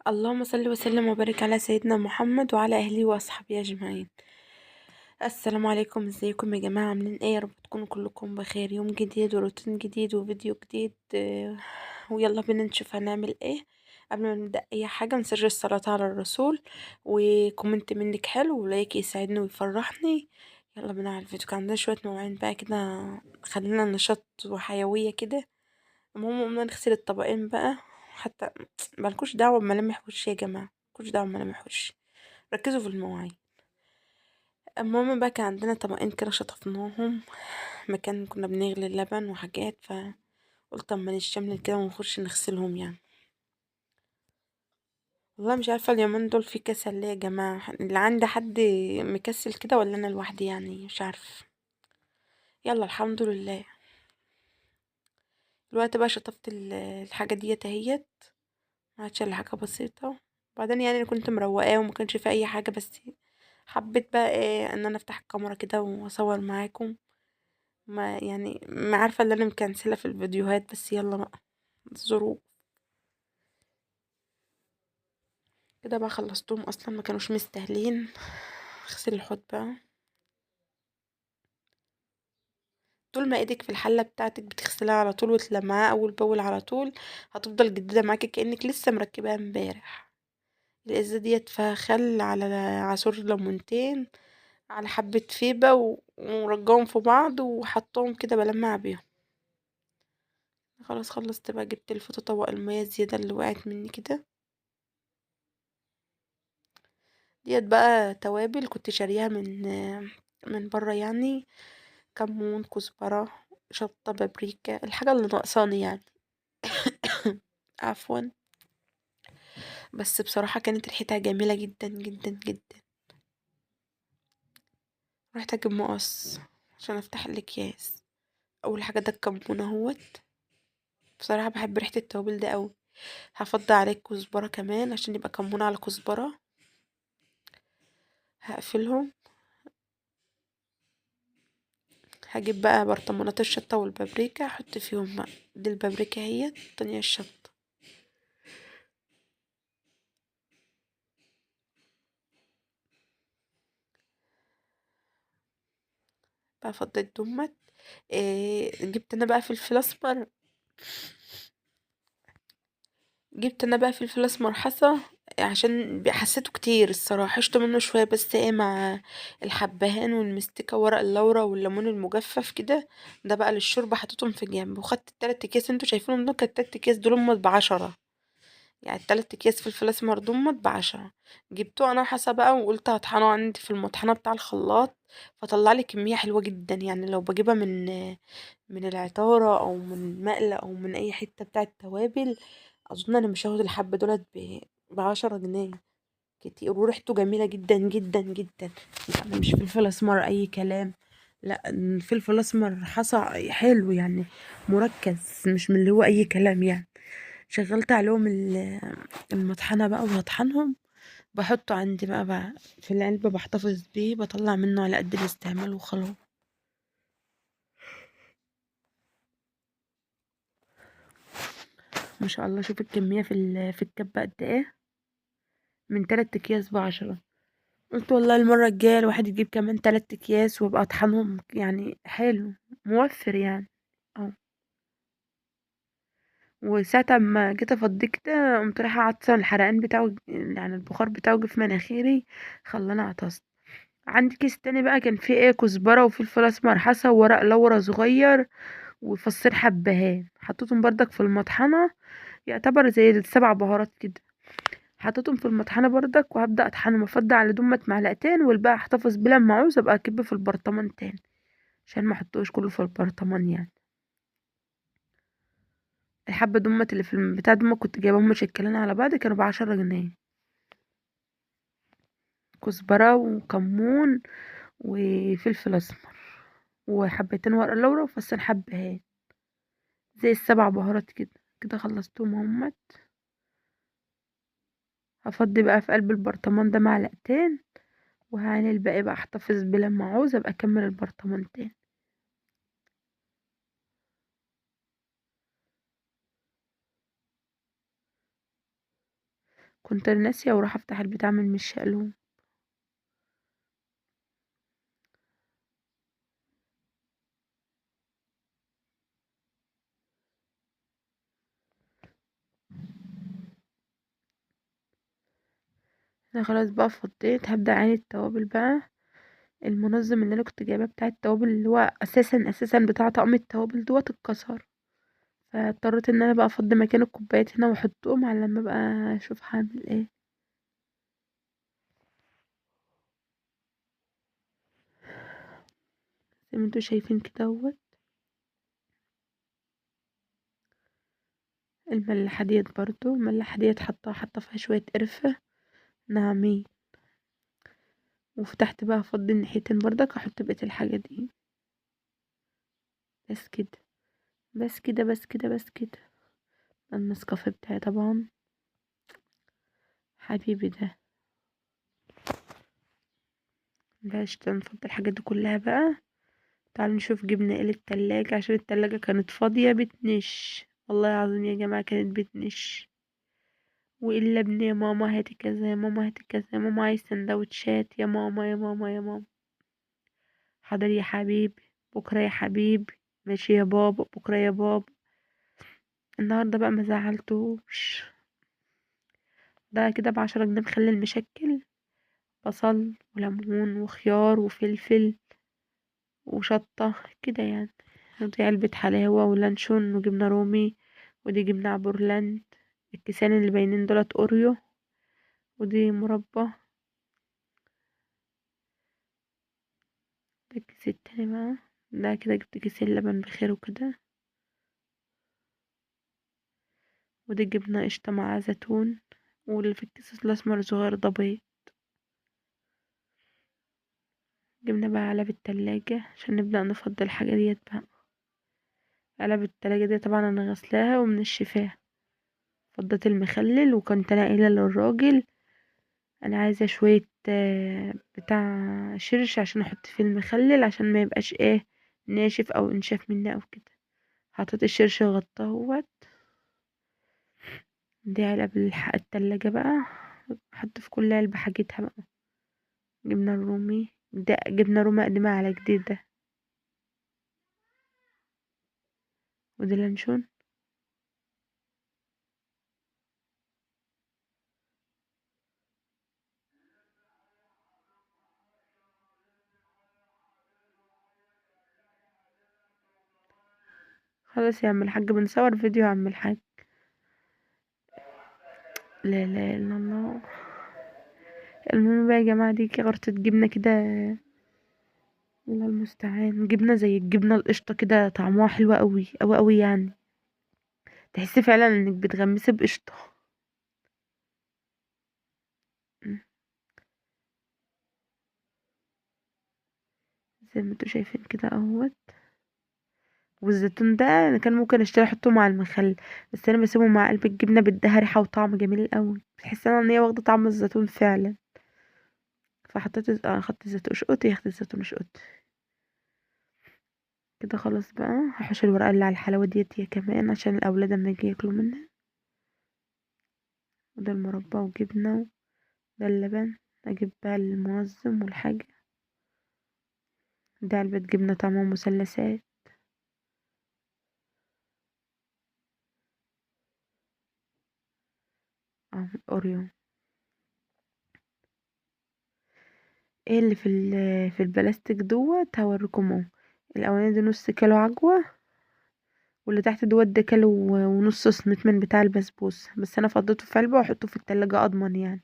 اللهم صل وسلم وبارك على سيدنا محمد وعلى اهله واصحابه اجمعين. السلام عليكم، ازيكم يا جماعه؟ عاملين ايه؟ يا رب تكونوا كلكم بخير. يوم جديد وروتين جديد وفيديو جديد، ويلا بينا نشوف هنعمل ايه. قبل ما نبدا اي حاجه نسجل الصلاه على الرسول، وكومنت منك حلو ولايك يساعدني ويفرحني. يلا بينا على الفيديو. كان عندنا شويه مواعين بقى كده، خلينا نشاط وحيويه كده. المهم قمنا نغسل الطبقين بقى. حتى مالكوش دعوة بملامح وشي يا جماعة، مالكوش دعوة بملامح وشي، ركزوا في المواعين. المهم بقى كان عندنا طبقين كده شطفناهم مكان كنا بنغلي اللبن وحاجات، فقلت اما نشمل كده ونخش نغسلهم يعني. والله مش عارفة اليومين دول في كسل ليه يا جماعة؟ اللي عندي حد مكسل كده ولا انا لوحدي؟ يعني مش عارف. يلا الحمد لله. دلوقتي بقى شطفت الحاجة ديت اهيت، معادش الا حاجة بسيطة. بعدين يعني انا كنت مروقاه وما كانش في اي حاجة، بس حبيت بقى ايه ان انا افتح الكاميرا كده واصور معاكم. ما يعني ما عارفة اللي انا مكنسلة في الفيديوهات، بس يلا بقى ظروف. كده بقى خلصتهم، اصلا ما كانوش مستاهلين. اغسل الحوض بقى. طول ما ايدك في الحلة بتاعتك بتغسلها على طول وتلمعها اول باول على طول، هتفضل جديدة معاكي كأنك لسه مركباها امبارح. الازازة ديت فيها خل على عصير ليمونتين على حبة فيبة ورجعهم في بعض وحطهم كده بلمع بيهم. خلاص خلصت بقى، جبت الفوطة طبق المية الزيادة اللي وقعت مني كده. ديت بقى توابل كنت شاريها من بره يعني. كمون، كزبرة، شطة، بابريكا، الحاجة اللي ناقصاني يعني. عفوا. بس بصراحة كانت ريحتها جميلة جدا جدا جدا. رحت اجيب مقص عشان افتح الاكياس. اول حاجة ده الكمون اهوت. بصراحة بحب ريحة التوابل ده قوي. هفضي عليه كزبرة كمان عشان يبقى كمون على كزبرة. هقفلهم. هجيب بقى برطمانات الشطة والبابريكا احط فيهم بقى. دي البابريكا هي التانية الشطة. بقى فضيت دمت. جبت انا بقى فلفل اسمر. جبت انا بقى فلفل اسمر حصى، عشان حسيته كتير الصراحه. عشت منه شويه بس ايه مع الحبهان والمستكه ورق اللورا والليمون المجفف كده. ده بقى للشوربه حطيتهم في جنب، وخدت التلات اكياس انتوا شايفينهم دول. كانت التلات اكياس دول هم ب10. يعني التلات اكياس فلفل اسمر دمت ب10. جبته انا حسب بقى وقلت هطحنه عندي في المطحنه بتاع الخلاط. فطلع لي كميه حلوه جدا، يعني لو بجيبها من العطاره او من مقلة او من اي حته بتاعه توابل، اظن انا مش هاخد الحبه دولت ب10 جنيه. كتير وريحته جميله جدا جدا جدا. يعني مش فلفل اسمر اي كلام، لا الفلفل اسمر حصى حلو يعني، مركز، مش من اللي هو اي كلام يعني. شغلت عليهم المطحنة بقى وهطحنهم. بحطه عندي بقى في العلبة، بحتفظ بيه، بطلع منه على قد الاستعمال وخلاص. ما شاء الله، شوف الكمية في الكبة قد ايه. من 3 اكياس ب10. قلت والله المرة الجاية الواحد يجيب كمان 3 اكياس وابقى اطحنهم، يعني حلو، موفر يعني. اه. وساعة ما جيت افضيه كده قمت رايحة عطسة، الحرقان بتاعه يعني البخار بتاعه جه في مناخيري، خلاني عطست. عندي كيس تاني بقى كان فيه ايه كزبرة وفلفل اسمر حسا وورق لورا صغير وفصين حبهان، حطيتهم بردك في المطحنة. يعتبر زي ال7 بهارات كده. حطيتهم في المطحنة بردك وهبدأ اطحنهم، افضي على دمت معلقتين والباقي احتفظ بيه لما عاوز ابقى اكبه في البرطمان تاني، عشان ما احطوش كله في البرطمان يعني. الحبة دمت اللي في البتاع دم كنت جايبهم مشكلين على بعض، كانوا ب10 جنيه. كزبرة وكمون وفلفل اسمر وحبتين ورق لورا وفصين حبهان، زي ال7 بهارات كده. كده خلصتهم همت. هفضي بقى في قلب البرطمان ده معلقتين، وهعمل الباقي بقى احتفظ بيه لما عاوز ابقى اكمل البرطمان تاني. كنت ناسيه واروح افتح البتاع من مش شقلهم. انا خلاص بقى فضيت، هبدأ اعين التوابل بقى. المنظم اللي انا كنت جايباه بتاع التوابل اللي هو اساسا بتاع طقم التوابل دوت اتكسر، فاضطريت ان انا بقى افضي مكان الكوبايات هنا واحطهم على لما بقى اشوف هعمل ايه. زي ما انتوا شايفين كده اهوت. الملح ديت برضو، الملح ديت حاطه فيها شويه قرفه ناعمين. وفتحت بقى افضي الناحيتين برضك احط بقيه الحاجه دي. بس كده، بس كده، بس كده، بس كده. النسكافيه بتاعي طبعا، حبيبي ده. بلاش نفضي الحاجات دي كلها بقى. تعالوا نشوف جبنا ايه للتلاجة، عشان التلاجة كانت فاضية بتنش، والله العظيم يا جماعة كانت بتنش. وإلا ابني يا ماما هاتي كذا، يا ماما هاتي كذا، يا ماما عايز سندوتشات، يا ماما يا ماما يا ماما. حاضر يا حبيبي، بكرة يا حبيبي. ماشي يا بابا، بكرة يا بابا. النهاردة بقى ما زعلتوش. ده كده ب10 جنيه مخلل مشكل، بصل وليمون وخيار وفلفل وشطة كده يعني. ودي علبة حلاوة ولانشون وجبنة رومي. ودي جبنة عبورلاند. الكيسان اللي باينين دولت اوريو. ودي مربى. ده الكيس التاني بقى. ده كده جبت كيسين لبن بخير وكده. ودي جبنة قشطة مع زيتون. واللي في الكيس الأسمر صغير ده بيض. جبنا بقى علب التلاجة عشان نبدأ نفضي الحاجة ديت بقى. علب التلاجة دي طبعا أنا غسلاها ومنشفاها. فضيت المخلل وكنت أنا قايلة للراجل أنا عايزة شوية بتاع شرش عشان أحط في المخلل عشان ما يبقاش ايه ناشف أو انشاف مني أو كده. حطيت الشرش وغطاه اهوت. دي علب التلاجة بقى. احط في كل علبة حاجتها بقى. جبنة الرومي ده، جبنة رومي قديمة على جديدة. ودي لانشون. خلاص يا عم الحاج، بنصور فيديو يا عم الحاج. لا لا الا الله. المهم بقى يا جماعة، دي غرفة جبنة كده. الله المستعان. جبنة زي الجبنة القشطة كده، طعمها حلو قوي قوي قوي يعني. تحسي فعلا انك بتغمسي بقشطة. مم. زي ما انتوا شايفين كده اهوت. والزيتون ده انا كان ممكن اشتري احطه مع المخلل، بس انا بسيبه مع قلب الجبنة، بيديها ريحة وطعم جميل قوي، بتحس ان هي واخدة طعم الزيتون فعلا. فحطيت اخدت الزيتون اشقط، ياخد الزيتون اشقط. كده خلاص بقى هحوش الورقة اللي على الحلاوة ديت هي كمان عشان الاولاد اما يجي ياكلوا منها. وده المربى وجبنة. ده اللبن. اجيب بقى المنظم والحاجة. ده علبة جبنة طعمها مثلثات. اه اوريو. ايه اللي في البلاستيك دوت هوريكم اهو. الاولاني دي نص كيلو عجوة. واللي تحت دوت ده كيلو ونص سميت من بتاع البسبوس، بس انا فضيته في علبة واحطه في التلاجة اضمن يعني.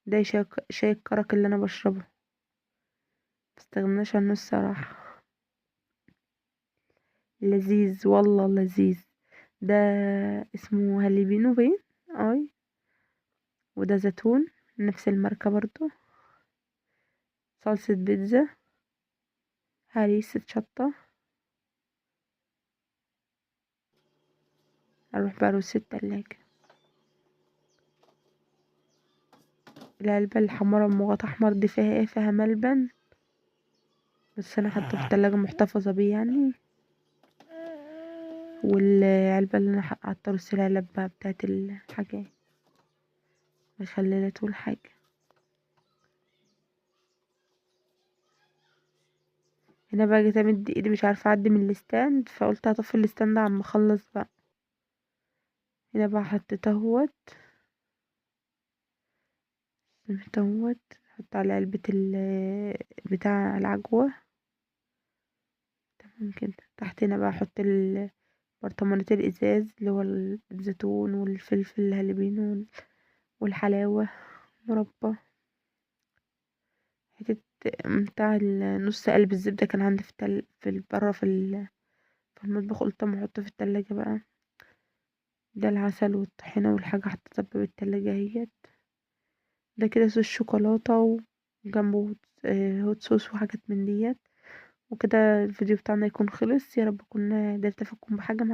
ده شاي الكرك اللي انا بشربه. مستغناش عنه الصراحة. لذيذ والله لذيذ. ده اسمه هاليبينو باين. اي. وده زيتون. نفس الماركة برضو. صلصة بيتزا. هريسة شطة. اروح برص التلاجة. العلبة الحمرا مغطى احمر دي فيها ايه؟ فيها ملبن. بس انا حاطه في التلاجة محتفظة بيه يعني. والعلبة اللي انا قعدت ارص العلب بقى بتاعت الحاجات مخللات والحاجة. هنا بقى جيت امد ايدي مش عارفة اعدي من الستاند، فقلت هطفي الستاند عم اخلص بقى. هنا بقى حطيت اهوت حط على علبة بتاع العجوة. تمام كده. تحت هنا بقى احط برطمانات الازاز اللي هو الزيتون والفلفل الهالبينو والحلاوة، مربى، حتة بتاع نص قلب الزبدة كان عندي برا في المطبخ، قلت اما احطه في التلاجة بقى. ده العسل والطحينة والحاجة حطيتها بقى بالتلاجة اهيت. ده كده صوص شوكولاتة وجنبه هوت صوص وحاجات من ديت. وكده الفيديو بتاعنا يكون خلص. يا رب اكون قدرت افيدكم بحاجة.